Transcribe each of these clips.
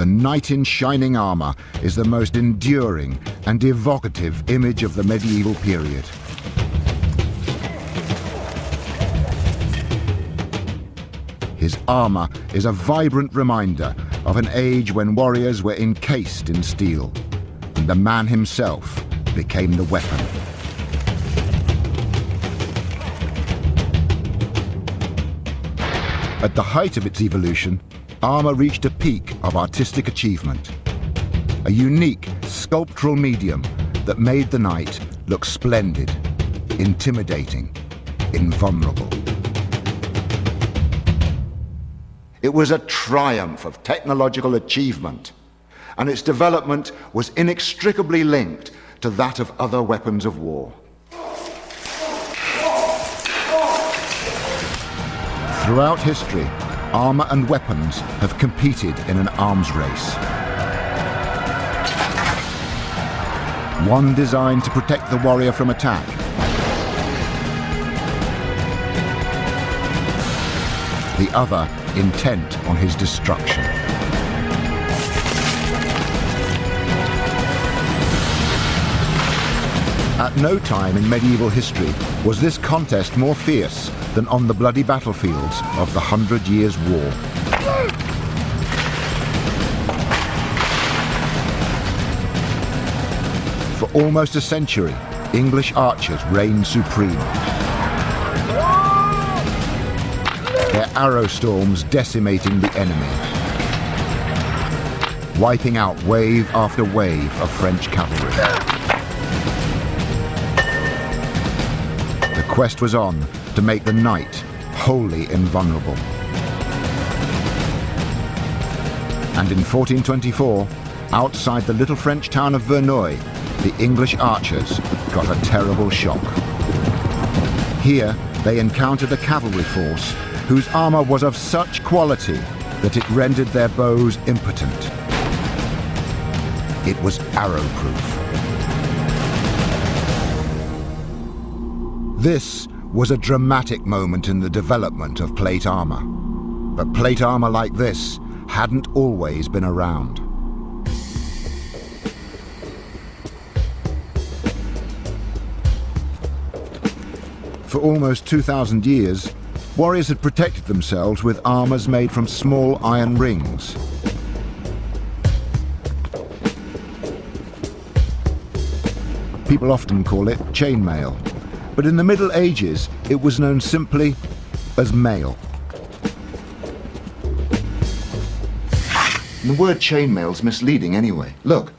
the knight in shining armour is the most enduring and evocative image of the medieval period. His armour is a vibrant reminder of an age when warriors were encased in steel, and the man himself became the weapon. At the height of its evolution, armour reached a peak of artistic achievement, a unique sculptural medium that made the knight look splendid, intimidating, invulnerable. It was a triumph of technological achievement, and its development was inextricably linked to that of other weapons of war. Throughout history, armour and weapons have competed in an arms race. One designed to protect the warrior from attack, the other intent on his destruction. At no time in medieval history was this contest more fierce than on the bloody battlefields of the 100 Years' War. For almost a century, English archers reigned supreme. Their arrow storms decimating the enemy, wiping out wave after wave of French cavalry. The quest was on to make the knight wholly invulnerable. And in 1424, outside the little French town of Verneuil, the English archers got a terrible shock. Here, they encountered a cavalry force whose armour was of such quality that it rendered their bows impotent. It was arrow-proof. This was a dramatic moment in the development of plate armour. But plate armour like this hadn't always been around. For almost 2,000 years, warriors had protected themselves with armours made from small iron rings. People often call it chainmail, but in the Middle Ages it was known simply as mail. The word chainmail's misleading anyway. Look,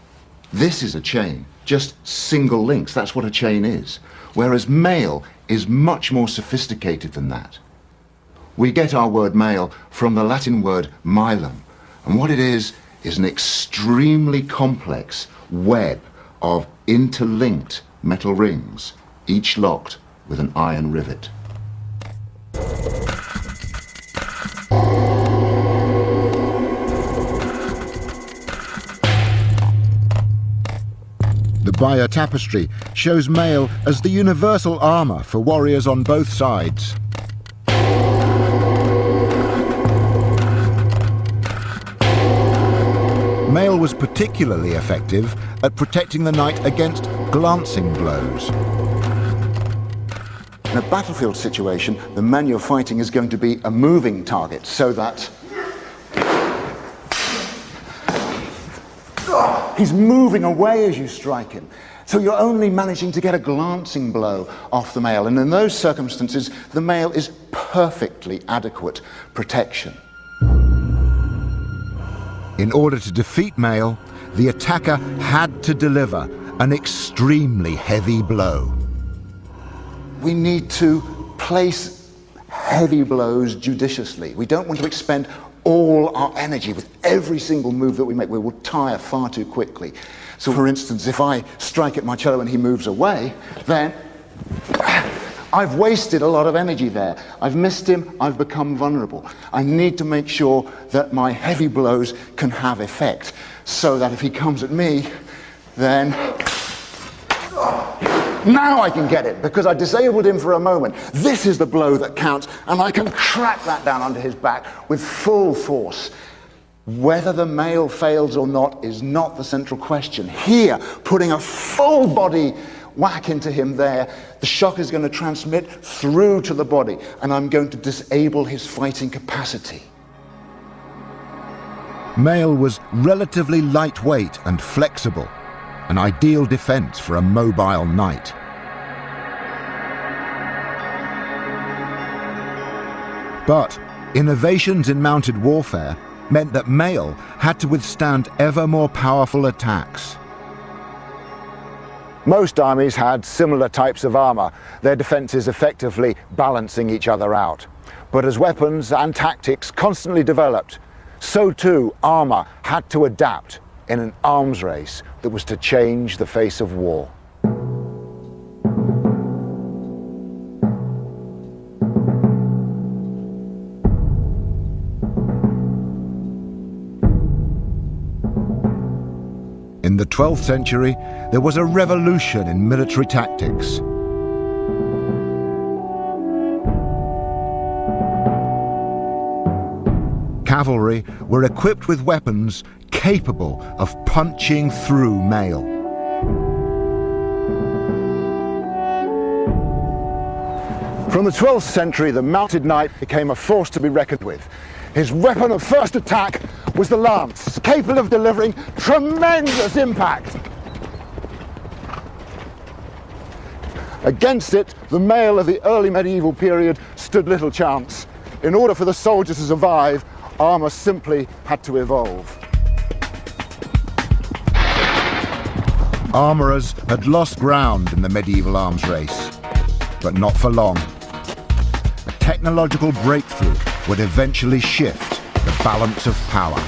this is a chain, just single links, that's what a chain is. Whereas mail is much more sophisticated than that. We get our word mail from the Latin word milum, and what it is an extremely complex web of interlinked metal rings, each locked with an iron rivet. The Bayeux tapestry shows mail as the universal armour for warriors on both sides. Mail was particularly effective at protecting the knight against glancing blows. In a battlefield situation, the man you're fighting is going to be a moving target, so that he's moving away as you strike him. So you're only managing to get a glancing blow off the mail, and in those circumstances, the mail is perfectly adequate protection. In order to defeat mail, the attacker had to deliver an extremely heavy blow. We need to place heavy blows judiciously. We don't want to expend all our energy with every single move that we make. We will tire far too quickly. So for instance, if I strike at my cello and he moves away, then I've wasted a lot of energy there. I've missed him, I've become vulnerable. I need to make sure that my heavy blows can have effect, so that if he comes at me, then now I can get it, because I disabled him for a moment. This is the blow that counts, and I can crack that down onto his back with full force. Whether the male fails or not is not the central question. Here, putting a full body whack into him there, the shock is going to transmit through to the body, and I'm going to disable his fighting capacity. Male was relatively lightweight and flexible, an ideal defense for a mobile knight. But innovations in mounted warfare meant that Male had to withstand ever more powerful attacks. Most armies had similar types of armour, their defences effectively balancing each other out. But as weapons and tactics constantly developed, so too armour had to adapt in an arms race that was to change the face of war. In the 12th century, there was a revolution in military tactics. Cavalry were equipped with weapons capable of punching through mail. From the 12th century, the mounted knight became a force to be reckoned with. His weapon of first attack was the lance, capable of delivering tremendous impact. Against it, the mail of the early medieval period stood little chance. In order for the soldier to survive, armour simply had to evolve. Armourers had lost ground in the medieval arms race, but not for long. A technological breakthrough would eventually shift the balance of power.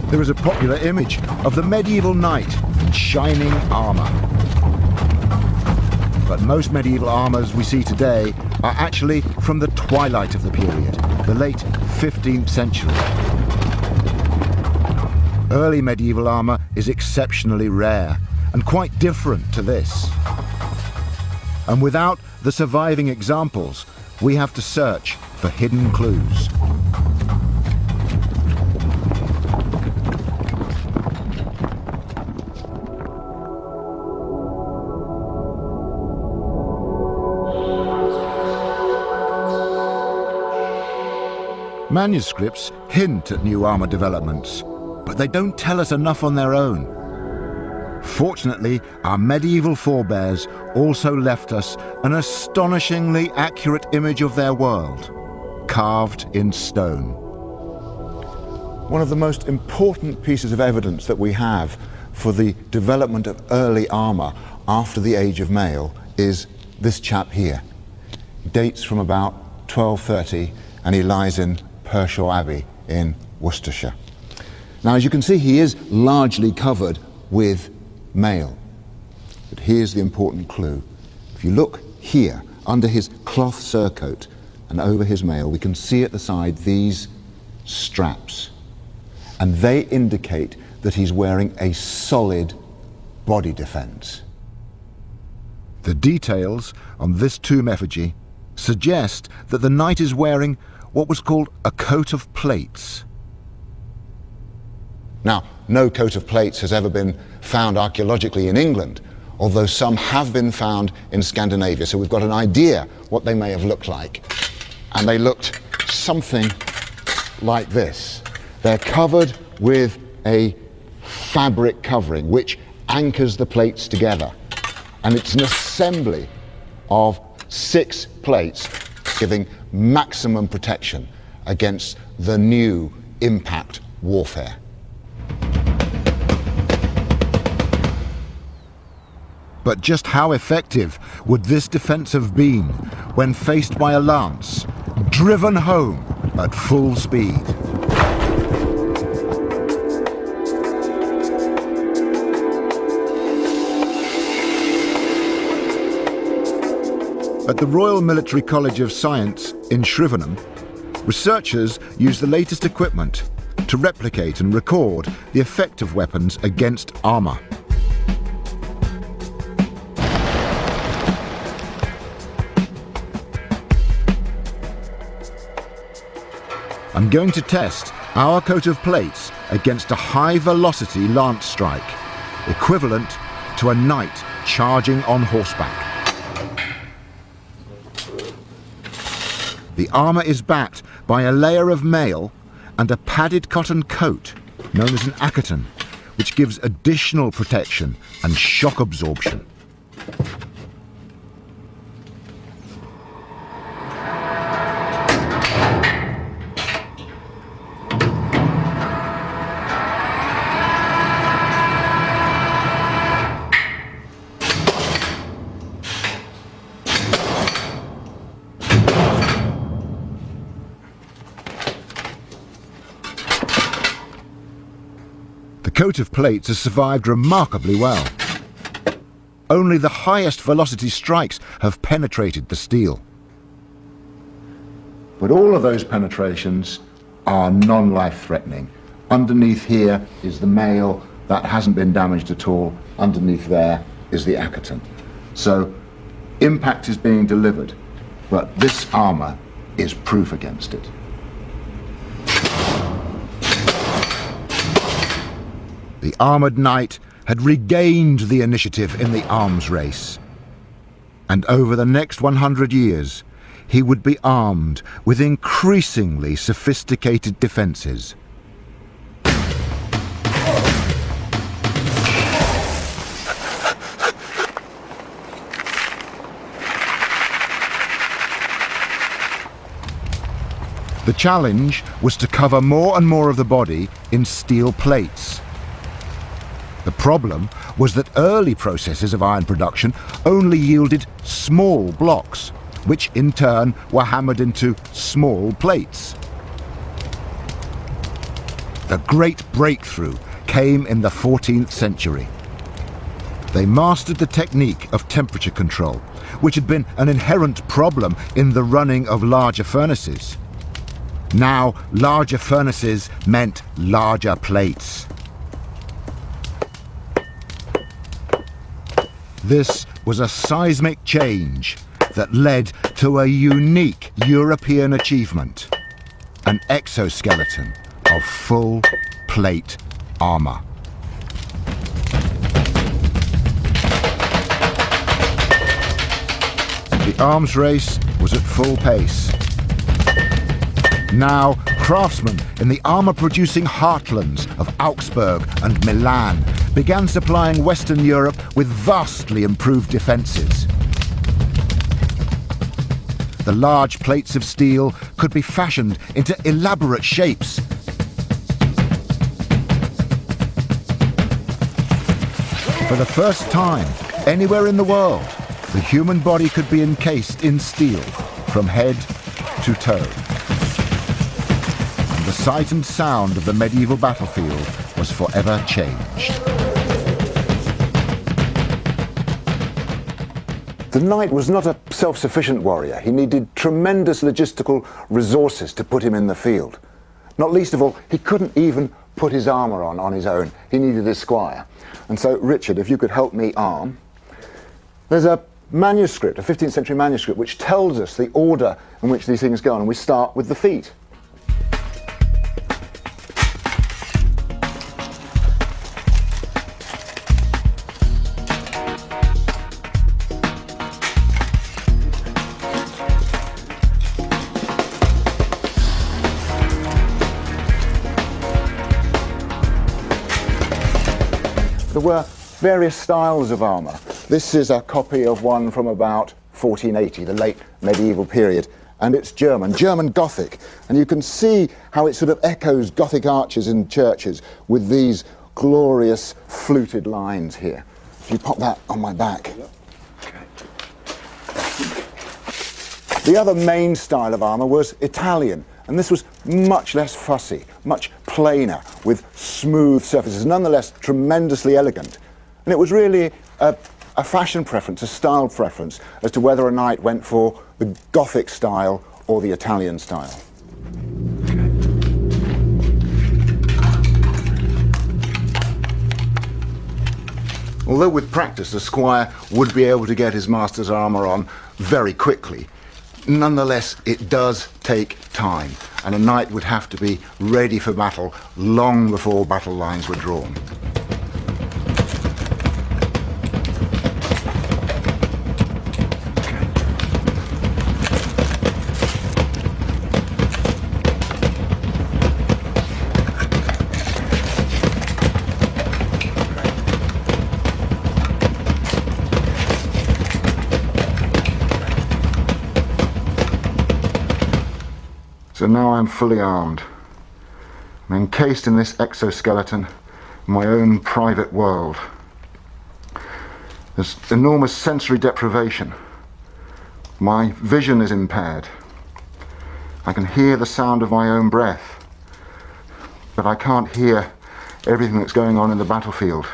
There is a popular image of the medieval knight in shining armour. But most medieval armours we see today are actually from the twilight of the period, the late 15th century. Early medieval armour is exceptionally rare and quite different to this. And without the surviving examples, we have to search for hidden clues. Manuscripts hint at new armour developments, but they don't tell us enough on their own. Fortunately, our medieval forebears also left us an astonishingly accurate image of their world, carved in stone. One of the most important pieces of evidence that we have for the development of early armour after the age of mail is this chap here. He dates from about 1230 and he lies in Pershaw Abbey in Worcestershire. Now, as you can see, he is largely covered with mail. But here's the important clue. If you look here, under his cloth surcoat and over his mail, we can see at the side these straps. And they indicate that he's wearing a solid body defense. The details on this tomb effigy suggest that the knight is wearing what was called a coat of plates. Now, no coat of plates has ever been found archaeologically in England, although some have been found in Scandinavia, so we've got an idea what they may have looked like. And they looked something like this. They're covered with a fabric covering which anchors the plates together. And it's an assembly of 6 plates giving maximum protection against the new impact warfare. But just how effective would this defense have been when faced by a lance, driven home at full speed? At the Royal Military College of Science in Shrivenham, researchers used the latest equipment to replicate and record the effect of weapons against armour. I'm going to test our coat of plates against a high-velocity lance strike, equivalent to a knight charging on horseback. The armour is backed by a layer of mail and a padded cotton coat, known as an accaton, which gives additional protection and shock absorption. The coat of plates has survived remarkably well. Only the highest velocity strikes have penetrated the steel. But all of those penetrations are non-life-threatening. Underneath here is the mail, that hasn't been damaged at all. Underneath there is the accaton. So impact is being delivered, but this armour is proof against it. The armoured knight had regained the initiative in the arms race. And over the next 100 years, he would be armed with increasingly sophisticated defences. The challenge was to cover more and more of the body in steel plates. The problem was that early processes of iron production only yielded small blocks, which in turn were hammered into small plates. The great breakthrough came in the 14th century. They mastered the technique of temperature control, which had been an inherent problem in the running of larger furnaces. Now, larger furnaces meant larger plates. This was a seismic change that led to a unique European achievement, an exoskeleton of full plate armour. The arms race was at full pace. Now, craftsmen in the armour-producing heartlands of Augsburg and Milan began supplying Western Europe with vastly improved defences. The large plates of steel could be fashioned into elaborate shapes. For the first time, anywhere in the world, the human body could be encased in steel from head to toe. And the sight and sound of the medieval battlefield was forever changed. The knight was not a self-sufficient warrior. He needed tremendous logistical resources to put him in the field. Not least of all, he couldn't even put his armour on his own. He needed his squire. And so, Richard, if you could help me arm. There's a manuscript, a 15th century manuscript, which tells us the order in which these things go on, and we start with the feet. There were various styles of armour. This is a copy of one from about 1480, the late medieval period, and it's German Gothic. And you can see how it sort of echoes Gothic arches in churches with these glorious fluted lines here. If you pop that on my back. The other main style of armour was Italian, and this was much less fussy, much plainer, with smooth surfaces, nonetheless tremendously elegant. And it was really a fashion preference, a style preference, as to whether a knight went for the Gothic style or the Italian style. Although with practice the squire would be able to get his master's armour on very quickly, nonetheless it does take time, and a knight would have to be ready for battle long before battle lines were drawn. So now I'm fully armed. I'm encased in this exoskeleton, my own private world. There's enormous sensory deprivation. My vision is impaired. I can hear the sound of my own breath, but I can't hear everything that's going on in the battlefield.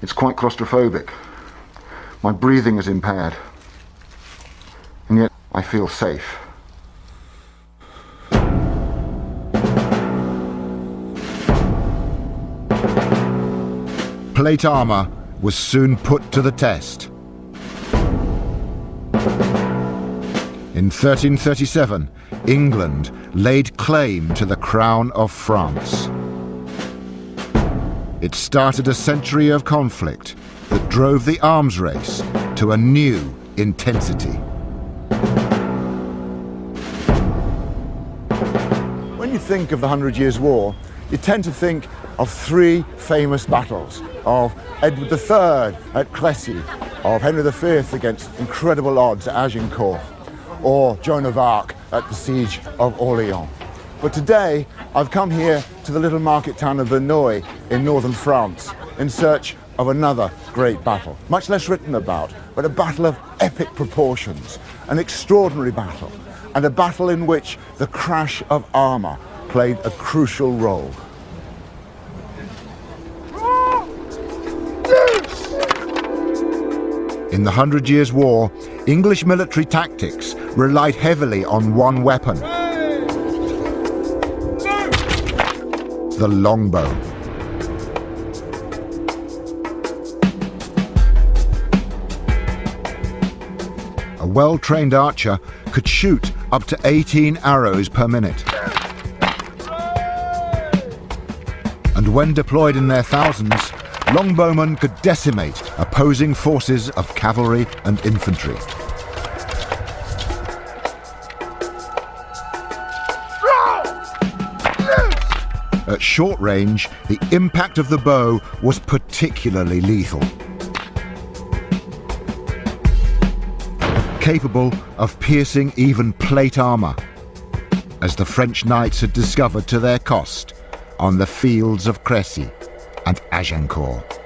It's quite claustrophobic. My breathing is impaired, and yet I feel safe. Plate armour was soon put to the test. In 1337, England laid claim to the crown of France. It started a century of conflict that drove the arms race to a new intensity. When you think of the 100 Years' War, you tend to think of three famous battles: of Edward III at Crécy, of Henry V against incredible odds at Agincourt, or Joan of Arc at the Siege of Orleans. But today, I've come here to the little market town of Verneuil in northern France in search of another great battle, much less written about, but a battle of epic proportions, an extraordinary battle, and a battle in which the crash of armour played a crucial role. In the 100 Years' War, English military tactics relied heavily on one weapon: the longbow. A well-trained archer could shoot up to 18 arrows per minute. And when deployed in their thousands, longbowmen could decimate opposing forces of cavalry and infantry. At short range, the impact of the bow was particularly lethal. Capable of piercing even plate armour, as the French knights had discovered to their cost on the fields of Crécy and Agincourt.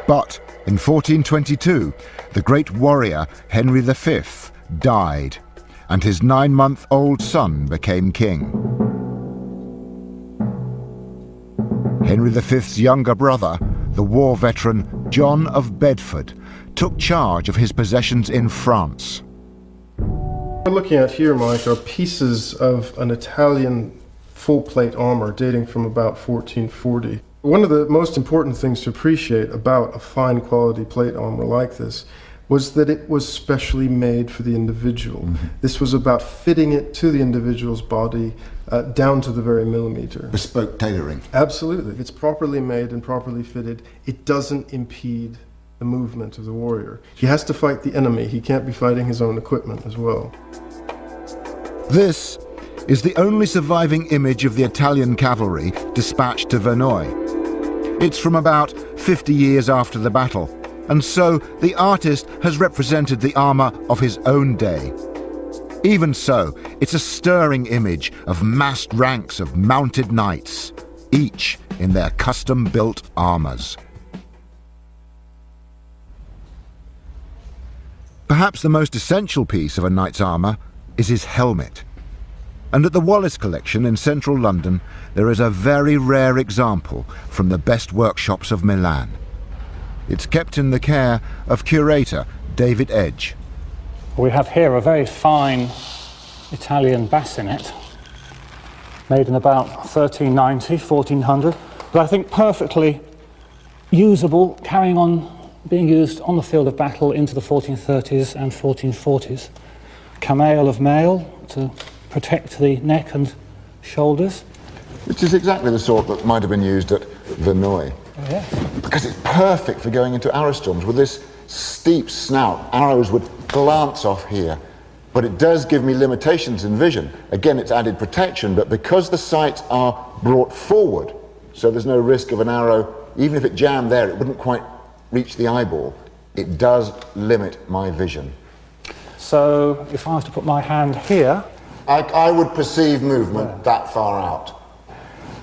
But in 1422, the great warrior Henry V died, and his 9-month-old son became king. Henry V's younger brother, the war veteran John of Bedford, took charge of his possessions in France. What we're looking at here, Mike, are pieces of an Italian full plate armor dating from about 1440. One of the most important things to appreciate about a fine quality plate armor like this was that it was specially made for the individual. Mm-hmm. This was about fitting it to the individual's body down to the very millimeter. Bespoke tailoring. Absolutely. It's properly made and properly fitted. It doesn't impede the movement of the warrior. He has to fight the enemy. He can't be fighting his own equipment as well. This is the only surviving image of the Italian cavalry dispatched to Verneuil. It's from about 50 years after the battle, and so the artist has represented the armour of his own day. Even so, it's a stirring image of massed ranks of mounted knights, each in their custom-built armours. Perhaps the most essential piece of a knight's armour is his helmet. And at the Wallace Collection in central London, there is a very rare example from the best workshops of Milan. It's kept in the care of curator David Edge. We have here a very fine Italian bassinet, made in about 1390, 1400, but I think perfectly usable, carrying on being used on the field of battle into the 1430s and 1440s. Camail of mail to protect the neck and shoulders. Which is exactly the sort that might have been used at Verneuil. Oh, yes. Because it's perfect for going into arrow storms. With this steep snout, arrows would glance off here. But it does give me limitations in vision. Again, it's added protection, but because the sights are brought forward, so there's no risk of an arrow, even if it jammed there, it wouldn't quite reach the eyeball. It does limit my vision. So if I was to put my hand here, I would perceive movement that far out.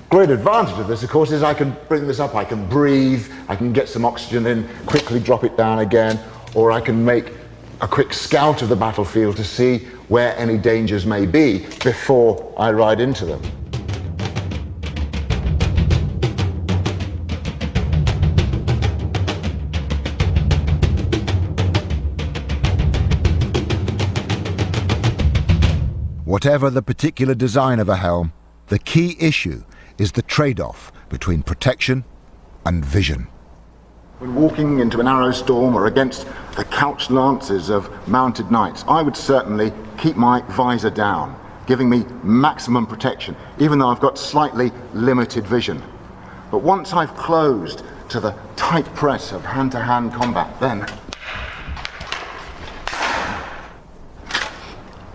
Great advantage of this, of course, is I can bring this up, I can breathe, I can get some oxygen in, quickly drop it down again, or I can make a quick scout of the battlefield to see where any dangers may be before I ride into them. Whatever the particular design of a helm, the key issue is the trade-off between protection and vision. When walking into an arrow storm or against the couched lances of mounted knights, I would certainly keep my visor down, giving me maximum protection, even though I've got slightly limited vision. But once I've closed to the tight press of hand-to-hand combat, then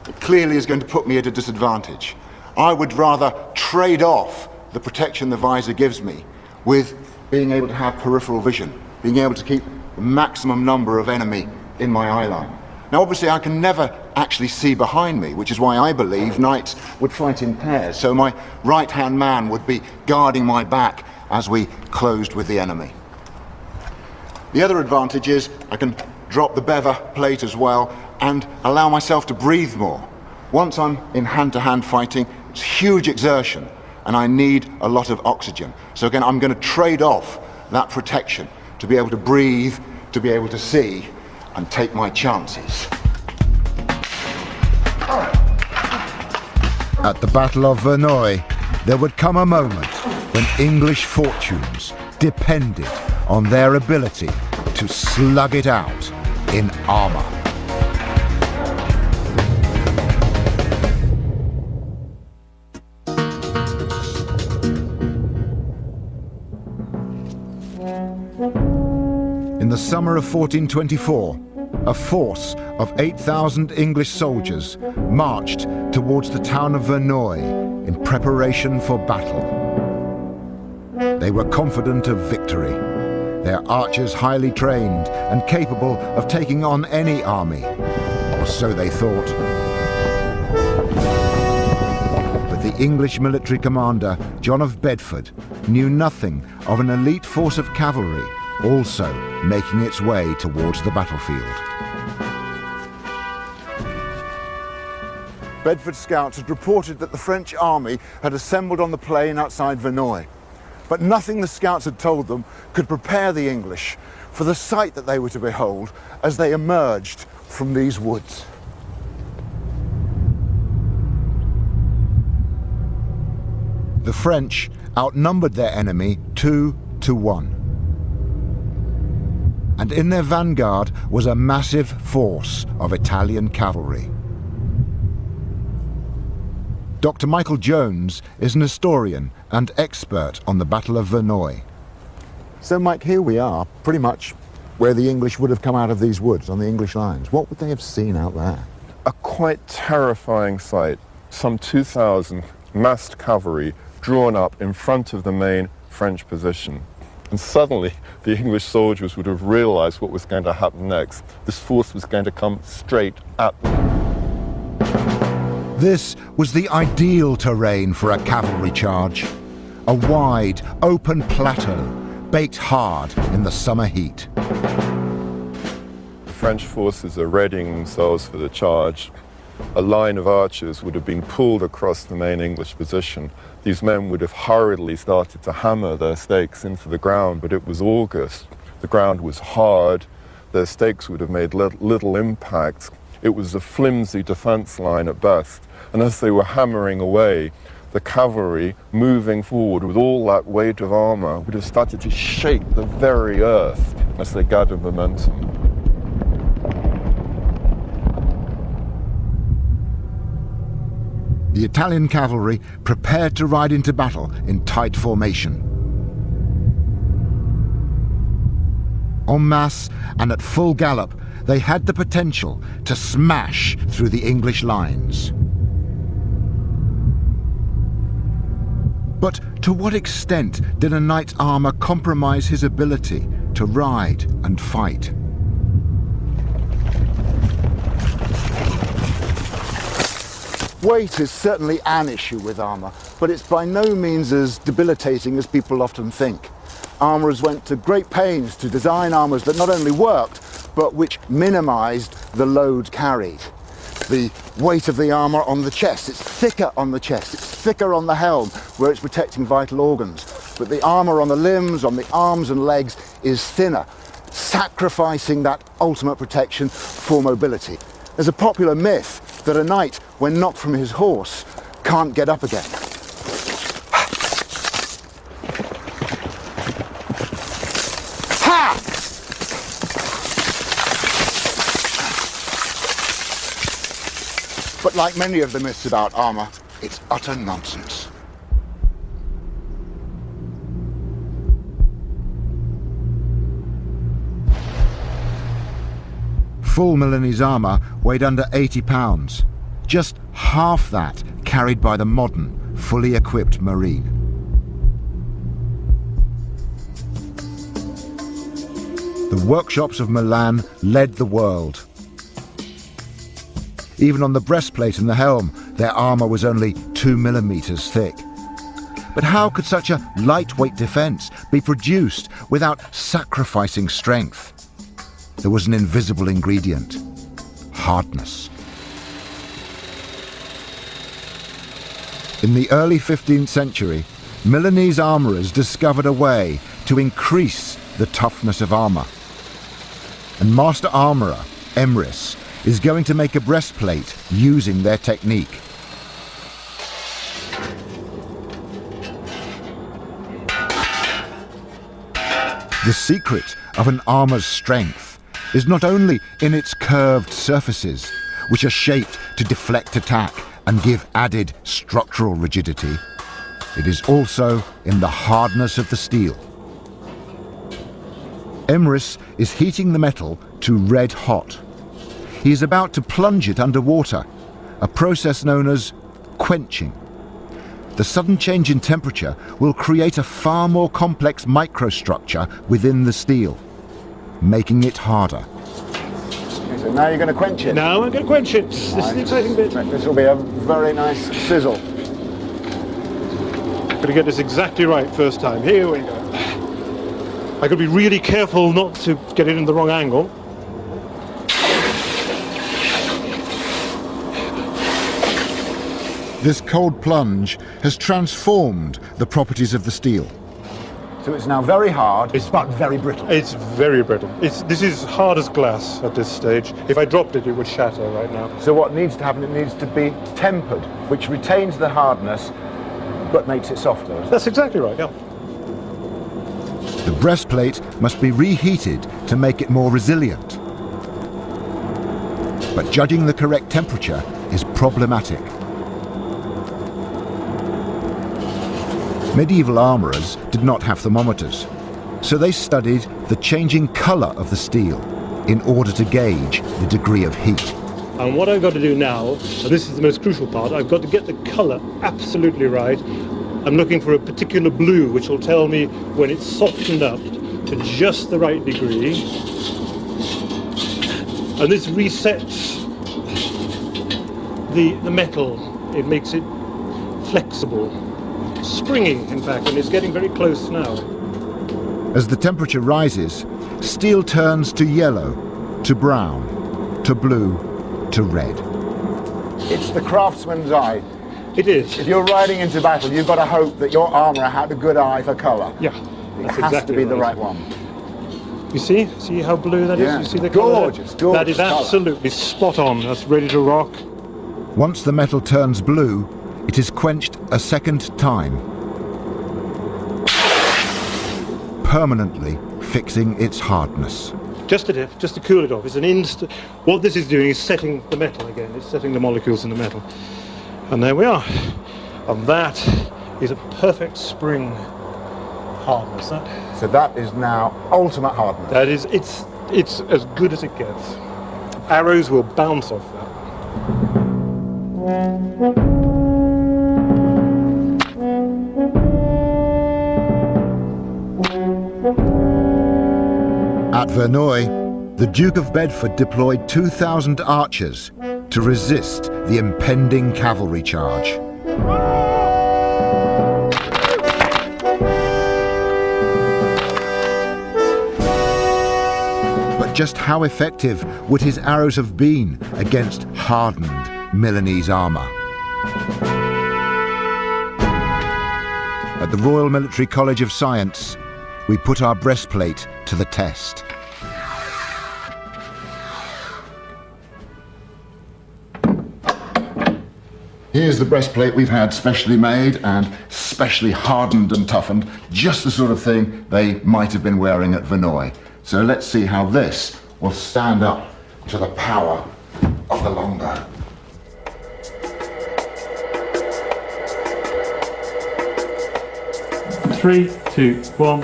it clearly is going to put me at a disadvantage. I would rather trade off the protection the visor gives me with being able to have peripheral vision, being able to keep the maximum number of enemy in my eye line. Now obviously I can never actually see behind me, which is why I believe knights would fight in pairs, so my right-hand man would be guarding my back as we closed with the enemy. The other advantage is I can drop the bever plate as well and allow myself to breathe more. Once I'm in hand-to-hand fighting, it's huge exertion and I need a lot of oxygen. So again, I'm going to trade off that protection to be able to breathe, to be able to see, and take my chances. At the Battle of Verneuil, there would come a moment when English fortunes depended on their ability to slug it out in armour. In the summer of 1424, a force of 8,000 English soldiers marched towards the town of Verneuil in preparation for battle. They were confident of victory, their archers highly trained and capable of taking on any army, or so they thought. But the English military commander, John of Bedford, knew nothing of an elite force of cavalry also making its way towards the battlefield. Bedford scouts had reported that the French army had assembled on the plain outside Verneuil, but nothing the scouts had told them could prepare the English for the sight that they were to behold as they emerged from these woods. The French outnumbered their enemy 2-1. And in their vanguard was a massive force of Italian cavalry. Dr. Michael Jones is an historian and expert on the Battle of Verneuil. So Mike, here we are, pretty much where the English would have come out of these woods on the English lines. What would they have seen out there? A quite terrifying sight. Some 2,000 massed cavalry drawn up in front of the main French position. And suddenly, the English soldiers would have realized what was going to happen next. This force was going to come straight at them. This was the ideal terrain for a cavalry charge. A wide, open plateau, baked hard in the summer heat. The French forces are readying themselves for the charge. A line of archers would have been pulled across the main English position. These men would have hurriedly started to hammer their stakes into the ground, but it was August. The ground was hard. Their stakes would have made little impact. It was a flimsy defense line at best. And as they were hammering away, the cavalry moving forward with all that weight of armour would have started to shake the very earth as they gathered momentum. The Italian cavalry prepared to ride into battle in tight formation. En masse and at full gallop, they had the potential to smash through the English lines. But to what extent did a knight's armour compromise his ability to ride and fight? Weight is certainly an issue with armour, but it's by no means as debilitating as people often think. Armourers went to great pains to design armours that not only worked, but which minimised the load carried. The weight of the armour on the chest, it's thicker on the chest, it's thicker on the helm, where it's protecting vital organs. But the armour on the limbs, on the arms and legs is thinner, sacrificing that ultimate protection for mobility. There's a popular myth that a knight, when knocked from his horse, can't get up again. Ha! But like many of the myths about armour, it's utter nonsense. Full Milanese armour weighed under 80 pounds, just half that carried by the modern, fully equipped Marine. The workshops of Milan led the world. Even on the breastplate and the helm, their armour was only 2 millimeters thick. But how could such a lightweight defence be produced without sacrificing strength? There was an invisible ingredient: hardness. In the early 15th century, Milanese armourers discovered a way to increase the toughness of armour. And master armourer Emrys is going to make a breastplate using their technique. The secret of an armour's strength is not only in its curved surfaces, which are shaped to deflect attack and give added structural rigidity. It is also in the hardness of the steel. Emrys is heating the metal to red hot. He is about to plunge it under water, a process known as quenching. The sudden change in temperature will create a far more complex microstructure within the steel, making it harder. So now you're going to quench it? Now I'm going to quench it. This is the exciting bit. This will be a very nice sizzle. Got to get this exactly right first time. Here we go. I got to be really careful not to get it in the wrong angle. This cold plunge has transformed the properties of the steel. So it's now very hard, but very brittle. It's very brittle. This is hard as glass at this stage. If I dropped it, it would shatter right now. So what needs to happen, it needs to be tempered, which retains the hardness, but makes it softer. That's exactly right, yeah. The breastplate must be reheated to make it more resilient. But judging the correct temperature is problematic. Medieval armourers did not have thermometers, so they studied the changing colour of the steel in order to gauge the degree of heat. And what I've got to do now, and this is the most crucial part, I've got to get the colour absolutely right. I'm looking for a particular blue which will tell me when it's softened up to just the right degree. And this resets the metal. It makes it flexible. Springing, in fact, and it's getting very close now. As the temperature rises, steel turns to yellow, to brown, to blue, to red. It's the craftsman's eye. It is. If you're riding into battle, you've got to hope that your armourer had a good eye for colour. Yeah, it has to be the right one. You see how blue that is? You see the gorgeous, colour? gorgeous. That is absolutely spot on. That's ready to rock. Once the metal turns blue, it is quenched a second time, permanently fixing its hardness. Just to cool it off. It's an instant. What this is doing is setting the metal again. It's setting the molecules in the metal. And there we are. And that is a perfect spring hardness. So that is now ultimate hardness. That is, it's as good as it gets. Arrows will bounce off that. At Verneuil, the Duke of Bedford deployed 2,000 archers to resist the impending cavalry charge. But just how effective would his arrows have been against hardened Milanese armour? At the Royal Military College of Science, we put our breastplate to the test. Here's the breastplate we've had specially made and specially hardened and toughened, just the sort of thing they might have been wearing at Verneuil. So let's see how this will stand up to the power of the longbow. Three, two, one.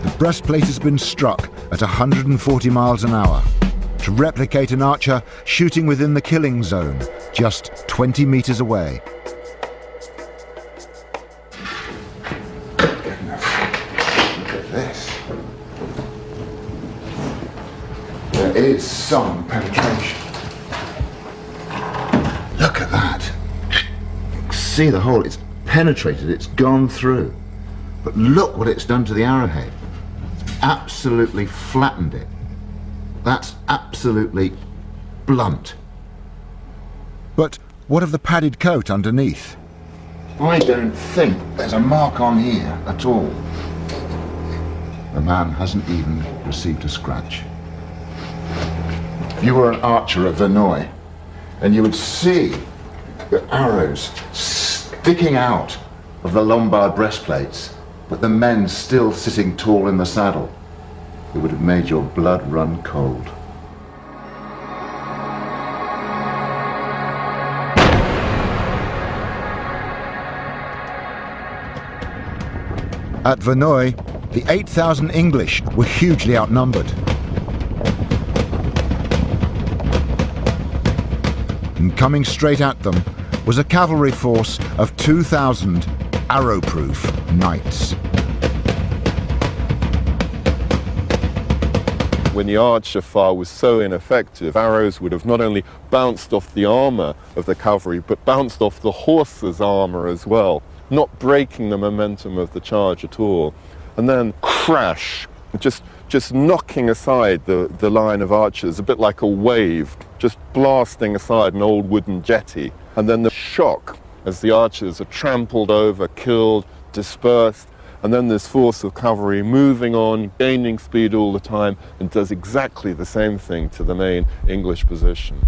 The breastplate has been struck at 140 miles an hour to replicate an archer shooting within the killing zone, just 20 meters away. Goodness, look at this. There is some penetration. Look at that. You can see the hole, it's penetrated, it's gone through. But look what it's done to the arrowhead. Absolutely flattened it. That's absolutely blunt. But what of the padded coat underneath? I don't think there's a mark on here at all. The man hasn't even received a scratch. If you were an archer of Verneuil, and you would see the arrows sticking out of the Lombard breastplates, but the men still sitting tall in the saddle, it would have made your blood run cold. At Verneuil, the 8,000 English were hugely outnumbered. And coming straight at them was a cavalry force of 2,000 arrow-proof knights. When the archer fire was so ineffective, arrows would have not only bounced off the armour of the cavalry, but bounced off the horse's armour as well, not breaking the momentum of the charge at all. And then crash, just knocking aside the line of archers, a bit like a wave, just blasting aside an old wooden jetty. And then the shock as the archers are trampled over, killed, dispersed, and then this force of cavalry moving on, gaining speed all the time, and does exactly the same thing to the main English position.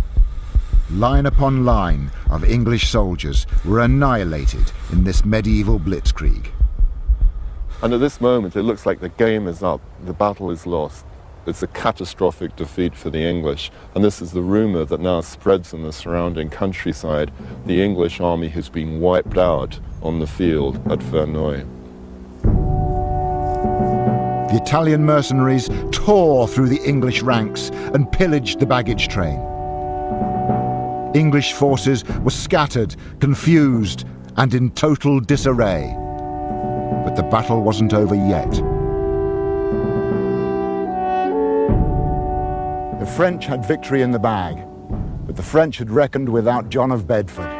Line upon line of English soldiers were annihilated in this medieval blitzkrieg. And at this moment, it looks like the game is up, the battle is lost. It's a catastrophic defeat for the English, and this is the rumour that now spreads in the surrounding countryside. The English army has been wiped out on the field at Verneuil. The Italian mercenaries tore through the English ranks and pillaged the baggage train. English forces were scattered, confused, and in total disarray. But the battle wasn't over yet. The French had victory in the bag, but the French had reckoned without John of Bedford.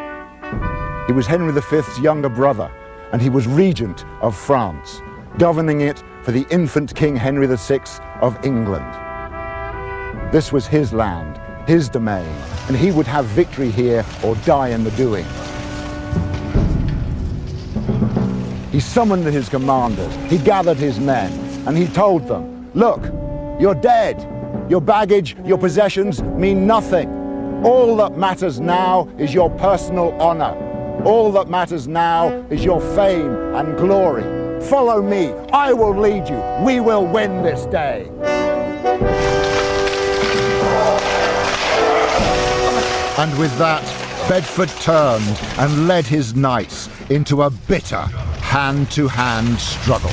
He was Henry V's younger brother, and he was regent of France, governing it for the infant King Henry VI of England. This was his land, his domain, and he would have victory here or die in the doing. He summoned his commanders, he gathered his men, and he told them, "Look, you're dead. Your baggage, your possessions mean nothing. All that matters now is your personal honor. All that matters now is your fame and glory. Follow me. I will lead you. We will win this day. And with that, Bedford turned and led his knights into a bitter hand-to-hand struggle.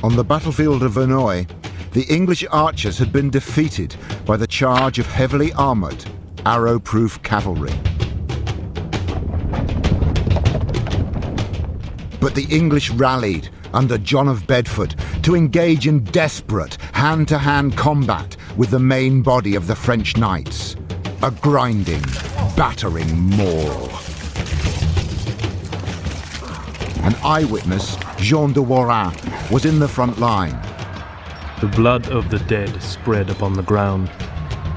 On the battlefield of Verneuil, the English archers had been defeated by the charge of heavily armoured, arrow-proof cavalry. But the English rallied under John of Bedford to engage in desperate hand-to-hand combat with the main body of the French knights, a grinding, battering maul. An eyewitness, Jean de Warrin, was in the front line. The blood of the dead spread upon the ground.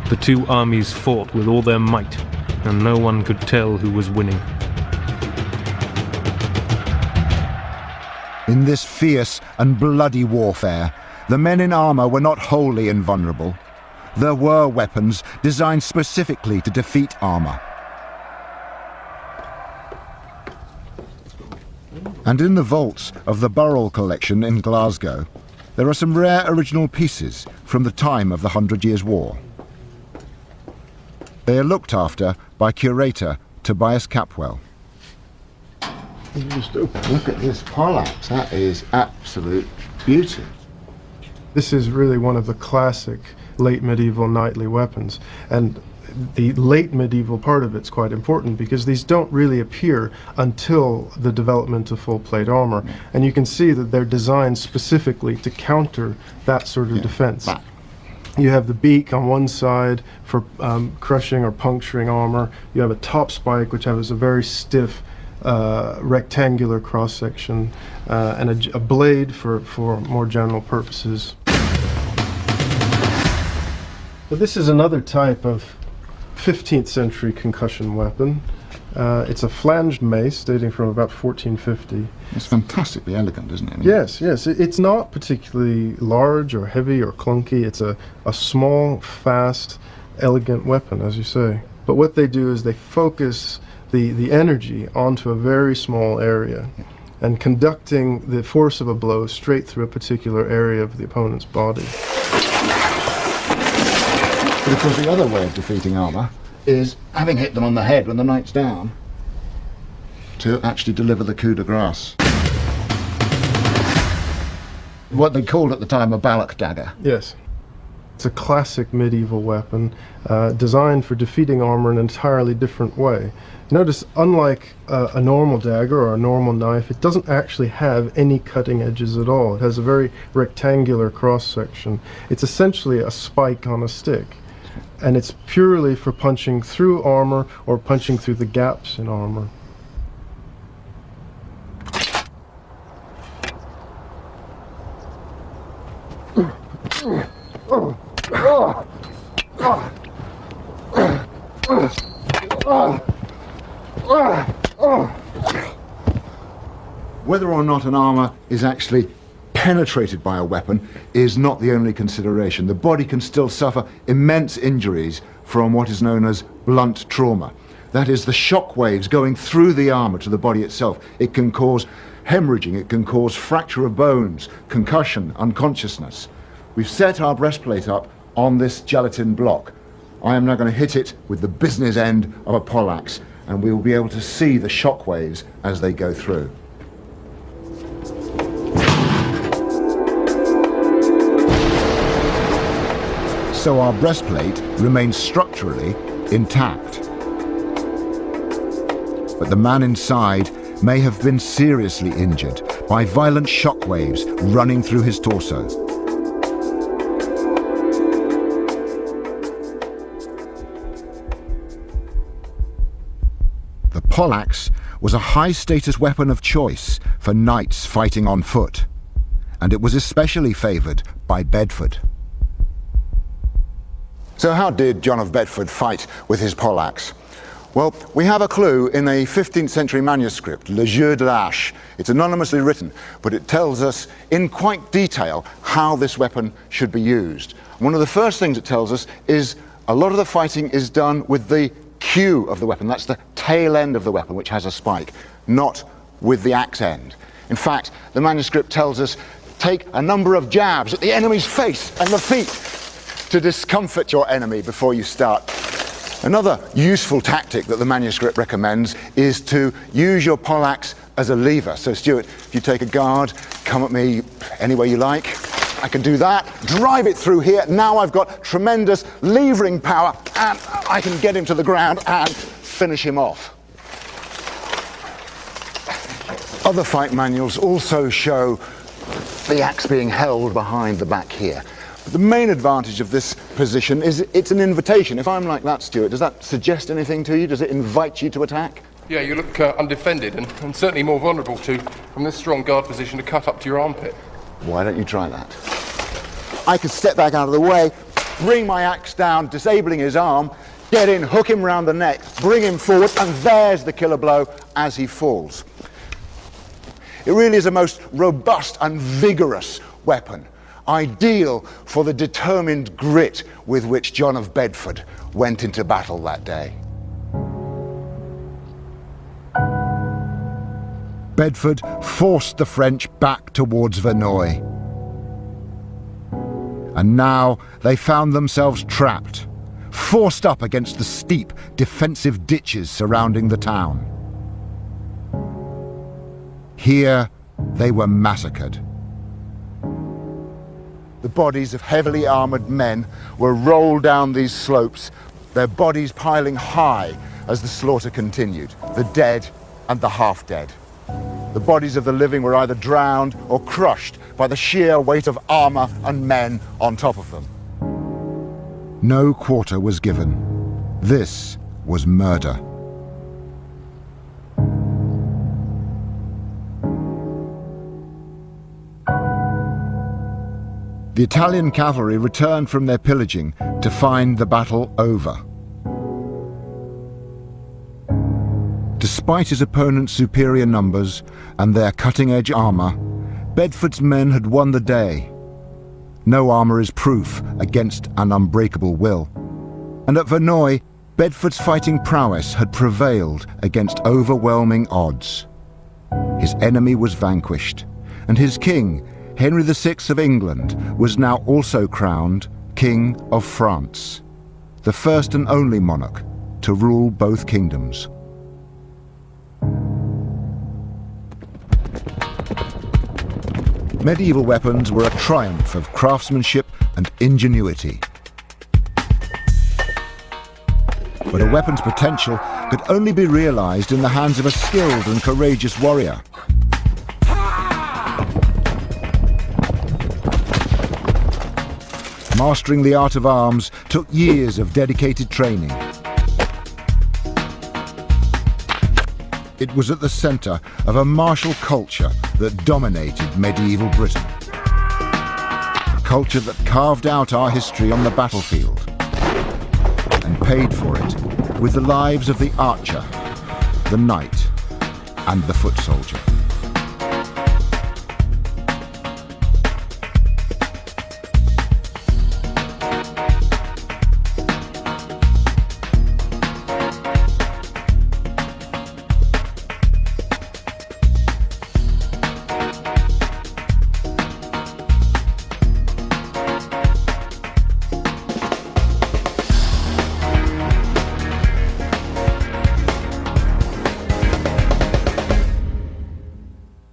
The two armies fought with all their might, and no one could tell who was winning. In this fierce and bloody warfare, the men in armour were not wholly invulnerable. There were weapons designed specifically to defeat armour. And in the vaults of the Burrell collection in Glasgow, there are some rare original pieces from the time of the 100 Years' War. They are looked after by curator Tobias Capwell. Just look at this poleaxe, that is absolute beauty. This is really one of the classic late medieval knightly weapons, and the late medieval part of it's quite important because these don't really appear until the development of full plate armor, and you can see that they're designed specifically to counter that sort of defense. You have the beak on one side for crushing or puncturing armor. You have a top spike which has a very stiff rectangular cross section, and a blade for more general purposes. But this is another type of 15th century concussion weapon. It's a flanged mace dating from about 1450. It's fantastically elegant, isn't it? Yes, yes. It's not particularly large or heavy or clunky. It's a small, fast, elegant weapon, as you say. But what they do is they focus the energy onto a very small area and conducting the force of a blow straight through a particular area of the opponent's body. But of course the other way of defeating armour is having hit them on the head when the knight's down to actually deliver the coup de grace. What they called at the time a ballock dagger. Yes. It's a classic medieval weapon designed for defeating armor in an entirely different way. Notice, unlike a normal dagger or a normal knife, it doesn't actually have any cutting edges at all. It has a very rectangular cross section. It's essentially a spike on a stick, and it's purely for punching through armor or punching through the gaps in armor. Whether or not an armour is actually penetrated by a weapon is not the only consideration. The body can still suffer immense injuries from what is known as blunt trauma. That is, the shock waves going through the armour to the body itself. It can cause hemorrhaging, it can cause fracture of bones, concussion, unconsciousness. We've set our breastplate up on this gelatin block. I am now going to hit it with the business end of a poleaxe, and we will be able to see the shock waves as they go through. So our breastplate remains structurally intact. But the man inside may have been seriously injured by violent shock waves running through his torso. The poleaxe was a high-status weapon of choice for knights fighting on foot, and it was especially favoured by Bedford. So how did John of Bedford fight with his poleaxe? Well, we have a clue in a 15th century manuscript, Le Jeu de l'Hache. It's anonymously written, but it tells us in quite detail how this weapon should be used. One of the first things it tells us is a lot of the fighting is done with the queue of the weapon. That's the tail end of the weapon, which has a spike, not with the axe end. In fact, the manuscript tells us, take a number of jabs at the enemy's face and the feet to discomfort your enemy before you start. Another useful tactic that the manuscript recommends is to use your poleaxe as a lever. So Stuart, if you take a guard, come at me any way you like. I can do that, drive it through here. Now I've got tremendous levering power and I can get him to the ground and finish him off. Other fight manuals also show the axe being held behind the back here. But the main advantage of this position is it's an invitation. If I'm like that, Stuart, does that suggest anything to you? Does it invite you to attack? Yeah, you look undefended and certainly more vulnerable to, from this strong guard position, to cut up to your armpit. Why don't you try that? I could step back out of the way, bring my axe down, disabling his arm, get in, hook him round the neck, bring him forward, and there's the killer blow as he falls. It really is a most robust and vigorous weapon, ideal for the determined grit with which John of Bedford went into battle that day. Bedford forced the French back towards Verneuil. And now they found themselves trapped, forced up against the steep defensive ditches surrounding the town. Here they were massacred. The bodies of heavily armoured men were rolled down these slopes, their bodies piling high as the slaughter continued, the dead and the half-dead. The bodies of the living were either drowned or crushed by the sheer weight of armour and men on top of them. No quarter was given. This was murder. The Italian cavalry returned from their pillaging to find the battle over. Despite his opponent's superior numbers and their cutting-edge armour, Bedford's men had won the day. No armour is proof against an unbreakable will. And at Verneuil, Bedford's fighting prowess had prevailed against overwhelming odds. His enemy was vanquished, and his king, Henry VI of England, was now also crowned King of France, the first and only monarch to rule both kingdoms. Medieval weapons were a triumph of craftsmanship and ingenuity. But a weapon's potential could only be realized in the hands of a skilled and courageous warrior. Mastering the art of arms took years of dedicated training. It was at the centre of a martial culture that dominated medieval Britain. A culture that carved out our history on the battlefield and paid for it with the lives of the archer, the knight, and the foot soldier.